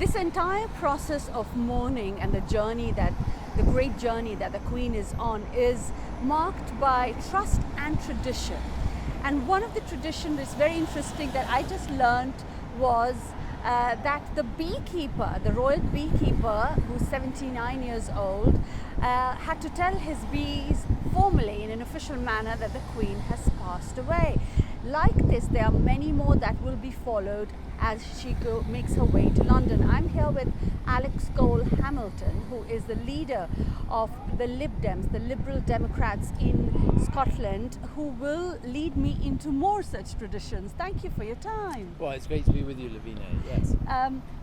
this entire process of mourning and the great journey that the Queen is on is marked by trust and tradition. And one of the traditions that's very interesting that I just learned was that the beekeeper, the royal beekeeper, who's 79 years old, had to tell his bees formally in an official manner that the Queen has passed away. Like this, there are many more that will be followed as she makes her way to London. I'm here with Alex Cole-Hamilton, who is the leader of the Lib Dems, the Liberal Democrats in Scotland, who will lead me into more such traditions. Thank you for your time. Well, it's great to be with you, Lavina. Yes.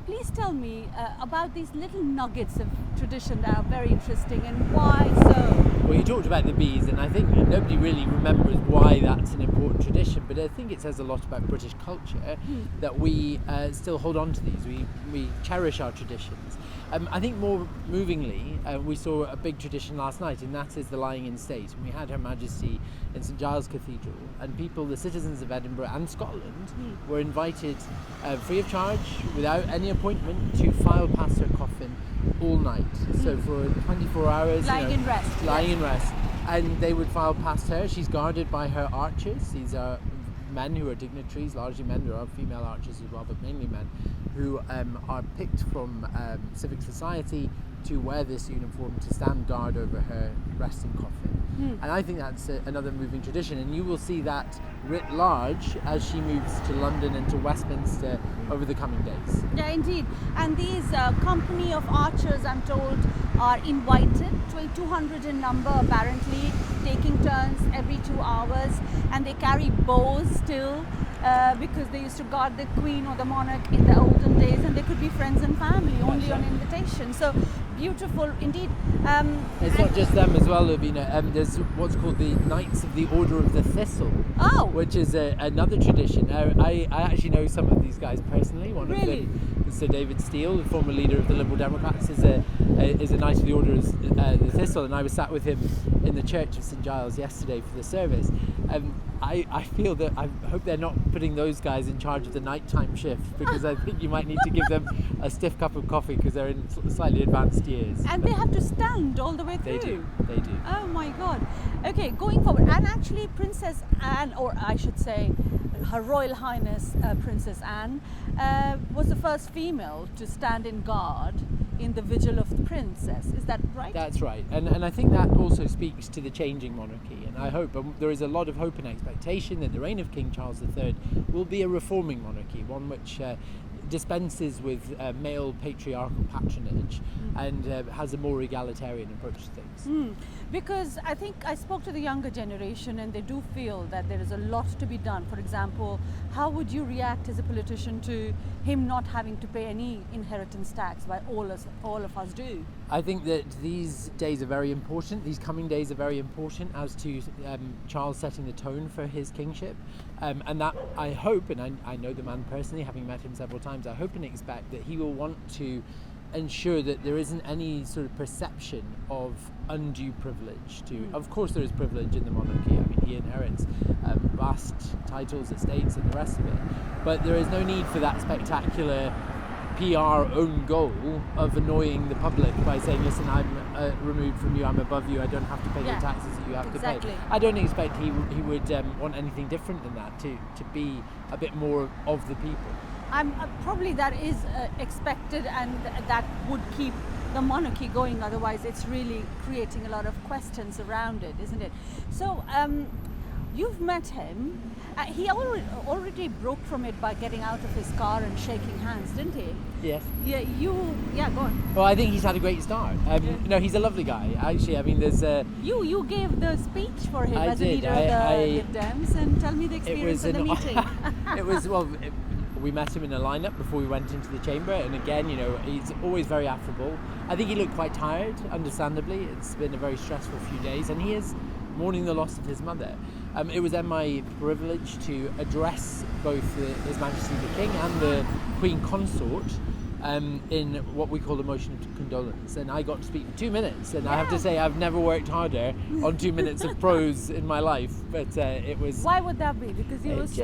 Please tell me about these little nuggets of tradition that are very interesting, and why so? Well, you talked about the bees, and I think nobody really remembers why that's an important tradition, but I think it says a lot about British culture that we still hold on to these. We cherish our traditions. I think more movingly, we saw a big tradition last night, and that is the lying in state. And we had Her Majesty in St Giles Cathedral, and people, the citizens of Edinburgh and Scotland, were invited free of charge, without any appointment, to file past her coffin all night. So for 24 hours, lying in rest. Lying in rest. And they would file past her. She's guarded by her archers. These are men who are dignitaries, largely men. There are female archers as well, but mainly men, who are picked from civic society to wear this uniform to stand guard over her resting coffin. And I think that's another moving tradition, and you will see that writ large as she moves to London and to Westminster over the coming days. Yeah, indeed. And these company of archers, I'm told, are invited, 200 in number apparently, taking turns every 2 hours, and they carry bows still because they used to guard the Queen or the monarch in the olden days, and they could be friends and family only on invitation. So beautiful indeed. It's not just them as well, Lavina. There's what's called the Knights of the Order of the Thistle, which is another tradition. I actually know some of these guys personally. One of them, Sir David Steele, the former leader of the Liberal Democrats, is a Knight of the Order of the Thistle, and I was sat with him in the church of St Giles yesterday for the service. I feel that I hope they're not putting those guys in charge of the nighttime shift, because I think you might need to give them a stiff cup of coffee because they're in slightly advanced years. And they have to stand all the way through. They do. Oh my God. Okay, going forward. And actually Princess Anne, or I should say Her Royal Highness Princess Anne, was the first female to stand in guard in the vigil of the princess. Is that right? That's right. And I think that also speaks to the changing monarchy. And I hope, there is a lot of hope and expectation that the reign of King Charles III will be a reforming monarchy, one which dispenses with male patriarchal patronage and has a more egalitarian approach to things. Because I think I spoke to the younger generation, and they do feel that there is a lot to be done. For example, how would you react as a politician to him not having to pay any inheritance tax, while all of us do? I think that these days are very important. These coming days are very important as to Charles setting the tone for his kingship. And that I hope, and I know the man personally, having met him several times, I hope and expect that he will want to ensure that there isn't any sort of perception of undue privilege. Of course there is privilege in the monarchy. I mean, he inherits vast titles, estates and the rest of it, but there is no need for that spectacular PR own goal of annoying the public by saying, listen, I'm removed from you, I'm above you, I don't have to pay the taxes that you have to pay. I don't expect he would want anything different than that, to be a bit more of the people. Probably that is expected, and that would keep the monarchy going. Otherwise, it's really creating a lot of questions around it, isn't it? So, you've met him. He already broke from it by getting out of his car and shaking hands, didn't he? Yes. Yeah, go on. Well, I think he's had a great start. No, he's a lovely guy. Actually, I mean, there's You gave the speech for him as a did. leader of the Lib Dems, and tell me the experience of the meeting. We met him in a lineup before we went into the chamber, and again, he's always very affable. I think he looked quite tired, understandably. It's been a very stressful few days, and he is mourning the loss of his mother. It was then my privilege to address both His Majesty the King and the Queen Consort in what we call a motion of condolence, and I got to speak for 2 minutes, and I have to say I've never worked harder on 2 minutes of prose in my life, but it was... Why would that be? Because it was...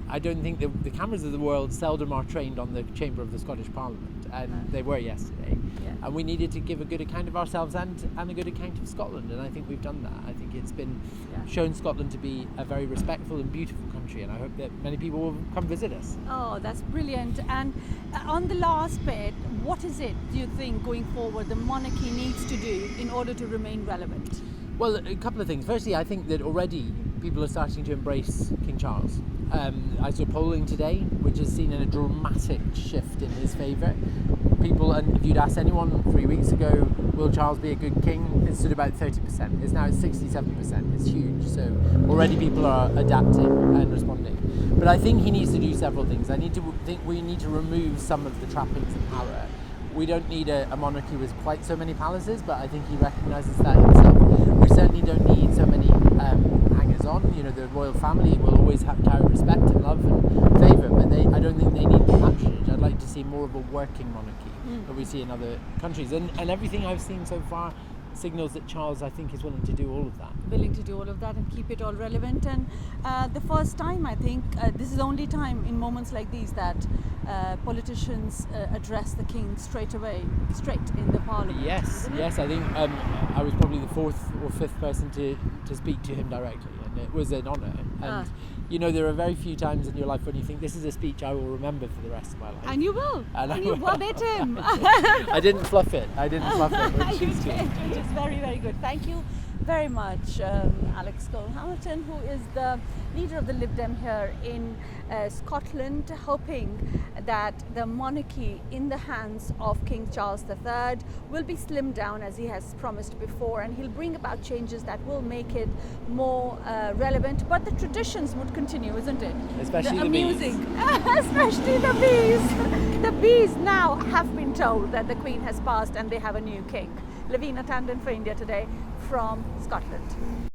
I don't think the cameras of the world seldom are trained on the chamber of the Scottish Parliament, and they were yesterday. Yeah. And we needed to give a good account of ourselves and a good account of Scotland, and I think we've done that. I think it's been shown Scotland to be a very respectful and beautiful country, and I hope that many people will come visit us. Oh, that's brilliant. And on the last bit, what is it, do you think, going forward, the monarchy needs to do in order to remain relevant? Well, a couple of things. Firstly, I think that already people are starting to embrace King Charles. I saw polling today, which has seen a dramatic shift in his favour. People, and if you'd asked anyone 3 weeks ago, will Charles be a good king? It stood about 30%. It's now at 67%. It's huge. So already people are adapting and responding. But I think he needs to do several things. I think we need to remove some of the trappings of power. We don't need a monarchy with quite so many palaces, but I think he recognises that himself. We certainly don't need so many hangers-on. You know, the royal family will always carry respect and love and favour, but I don't think they need the patronage. I'd like to see more of a working monarchy that we see in other countries. And everything I've seen so far signals that Charles, I think, is willing to do all of that. Willing to do all of that and keep it all relevant. And the first time, I think, this is the only time in moments like these that politicians address the king straight in the parliament. Yes, I think I was probably the fourth or fifth person to speak to him directly, and it was an honour. And you know, there are very few times in your life when you think this is a speech I will remember for the rest of my life. And you will. And you verbatim. I didn't fluff it. Which is good. Which is very, very good. Thank you very much, Alex Cole-Hamilton, who is the leader of the Lib Dem here in Scotland, hoping that the monarchy in the hands of King Charles III will be slimmed down as he has promised before, and he'll bring about changes that will make it more relevant. But the traditions would continue, isn't it? Especially the amusing. bees. Especially the bees. The bees now have been told that the Queen has passed and they have a new king. Lavina Tandon for India Today from Scotland.